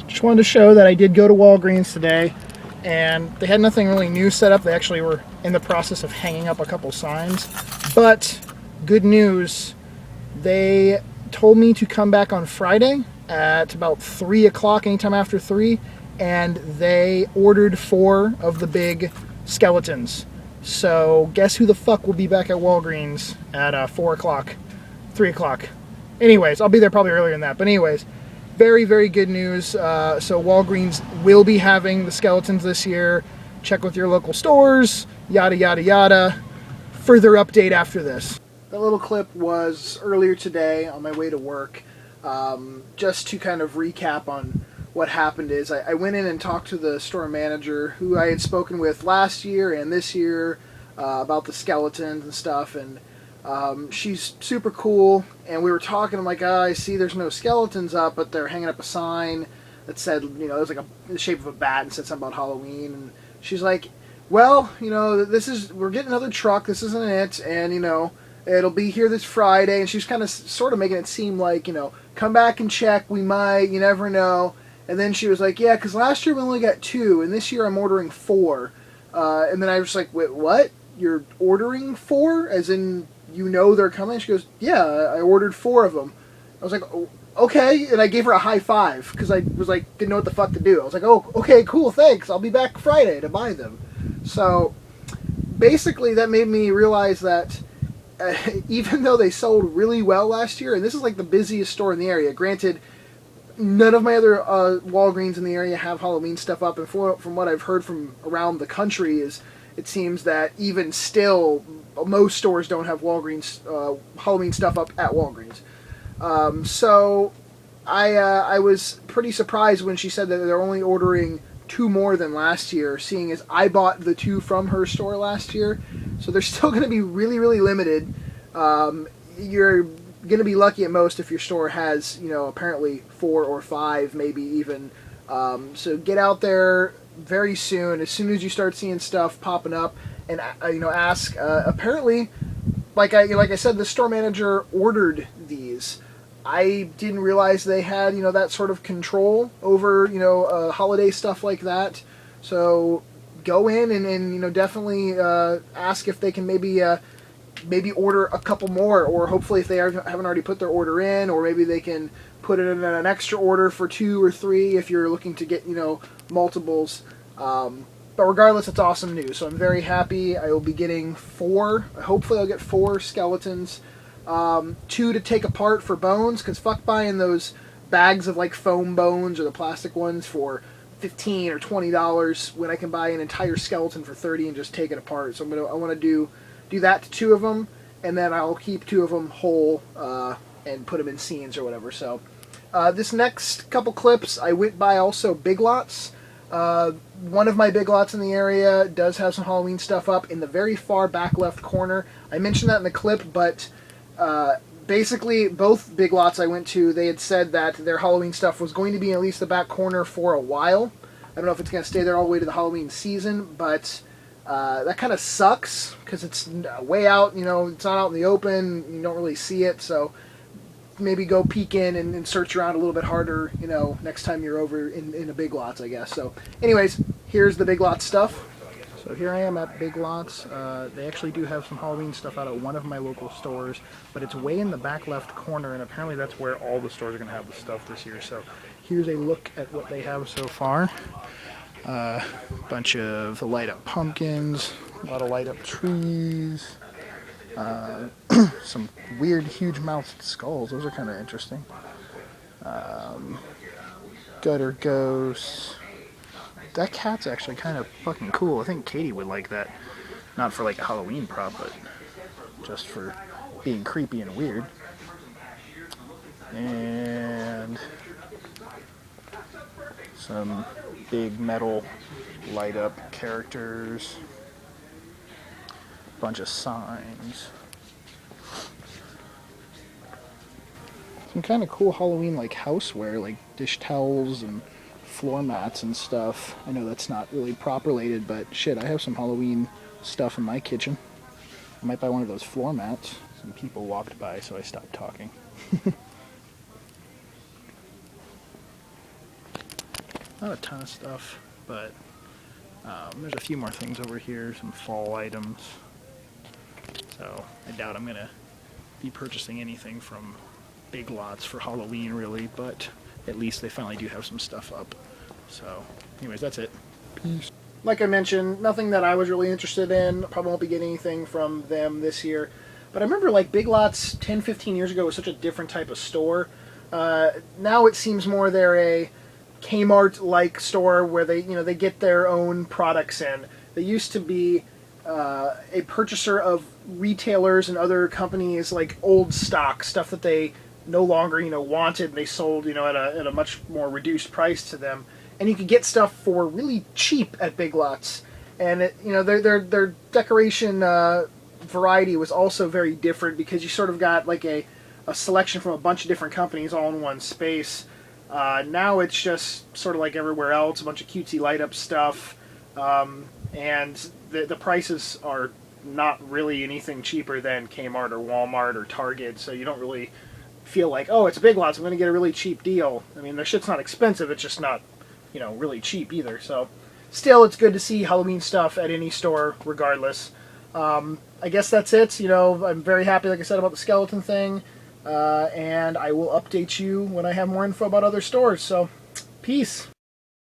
Just wanted to show that I did go to Walgreens today, and they had nothing really new set up. They actually were in the process of hanging up a couple signs. But good news, they told me to come back on Friday at about 3 o'clock, anytime after 3, and they ordered 4 of the big skeletons. So guess who the fuck will be back at Walgreens at 4 o'clock, 3 o'clock. Anyways, I'll be there probably earlier than that. But anyways, very, very good news. So Walgreens will be having the skeletons this year. Check with your local stores, yada, yada, yada. Further update after this. That little clip was earlier today on my way to work. Just to kind of recap on what happened is I went in and talked to the store manager who I had spoken with last year and this year about the skeletons and stuff, and she's super cool, and we were talking. I'm like, oh, I see there's no skeletons up, but they're hanging up a sign that said, you know, it was like the shape of a bat and said something about Halloween. And she's like, well, you know, we're getting another truck, this isn't it, and, you know, it'll be here this Friday. And she's kind of sort of making it seem like, you know, come back and check, we might, you never know. And then she was like, yeah, because last year we only got 2, and this year I'm ordering 4. And then I was like, wait, what? You're ordering 4? As in, you know they're coming? She goes, yeah, I ordered 4 of them. I was like, oh, okay. And I gave her a high five because I was like, didn't know what the fuck to do. I was like, oh, okay, cool, thanks. I'll be back Friday to buy them. So basically that made me realize that even though they sold really well last year, and this is like the busiest store in the area, granted, none of my other Walgreens in the area have Halloween stuff up, and from what I've heard from around the country is it seems that even still most stores don't have Walgreens Halloween stuff up at Walgreens. So I was pretty surprised when she said that they're only ordering 2 more than last year, seeing as I bought the 2 from her store last year. So they're still going to be really, really limited. You're going to be lucky at most if your store has, you know, apparently 4 or 5, maybe even. So get out there very soon as soon as you start seeing stuff popping up, and you know, ask. Apparently, like I said, the store manager ordered these. I didn't realize they had, you know, that sort of control over, you know, holiday stuff like that. So go in and you know, definitely ask if they can maybe order a couple more, or hopefully if they haven't already put their order in, or maybe they can put it in an extra order for 2 or 3 if you're looking to get, you know, multiples. But regardless, it's awesome news. So I'm very happy. I will be getting 4. Hopefully I'll get 4 skeletons. 2 to take apart for bones, because fuck buying those bags of like foam bones or the plastic ones for $15 or $20 when I can buy an entire skeleton for $30 and just take it apart. So I want to do that to 2 of them, and then I'll keep 2 of them whole and put them in scenes or whatever. So this next couple clips, I went by also Big Lots. One of my Big Lots in the area does have some Halloween stuff up in the very far back left corner. I mentioned that in the clip, but basically both Big Lots I went to, they had said that their Halloween stuff was going to be in at least the back corner for a while. I don't know if it's going to stay there all the way to the Halloween season, but that kind of sucks because it's way out, you know, it's not out in the open, you don't really see it, so maybe go peek in and search around a little bit harder, you know, next time you're over in a Big Lots, I guess. So anyways, here's the Big Lots stuff. So here I am at Big Lots. They actually do have some Halloween stuff out at one of my local stores, but it's way in the back left corner, and apparently that's where all the stores are going to have the stuff this year. So here's a look at what they have so far. Bunch of light up pumpkins, a lot of light up trees, some weird huge mouthed skulls, those are kind of interesting. Gutter ghosts. That cat's actually kind of fucking cool. I think Katie would like that. Not for like a Halloween prop, but just for being creepy and weird. And some big metal light up characters. Bunch of signs. Some kind of cool Halloween like houseware, like dish towels and floor mats and stuff. I know that's not really prop related, but shit, I have some Halloween stuff in my kitchen. I might buy one of those floor mats. Some people walked by, so I stopped talking. not a ton of stuff, but there's a few more things over here, some fall items. So I doubt I'm going to be purchasing anything from Big Lots for Halloween, really, but at least they finally do have some stuff up. So anyways, that's it. Peace. Like I mentioned, nothing that I was really interested in. Probably won't be getting anything from them this year. But I remember like Big Lots 10, 15 years ago was such a different type of store. Now it seems more they're a Kmart-like store where they get their own products in. They used to be a purchaser of retailers and other companies like old stock, stuff that they no longer wanted, and they sold at a much more reduced price to them. And you could get stuff for really cheap at Big Lots, and their decoration variety was also very different because you sort of got like a selection from a bunch of different companies all in one space. Now it's just sort of like everywhere else, a bunch of cutesy light up stuff, and the prices are not really anything cheaper than Kmart or Walmart or Target, so you don't really feel like, oh, it's Big Lots, I'm going to get a really cheap deal. I mean, their shit's not expensive, it's just not really cheap either. So still, it's good to see Halloween stuff at any store regardless. I guess that's it. I'm very happy, like I said, about the skeleton thing, and I will update you when I have more info about other stores. So peace.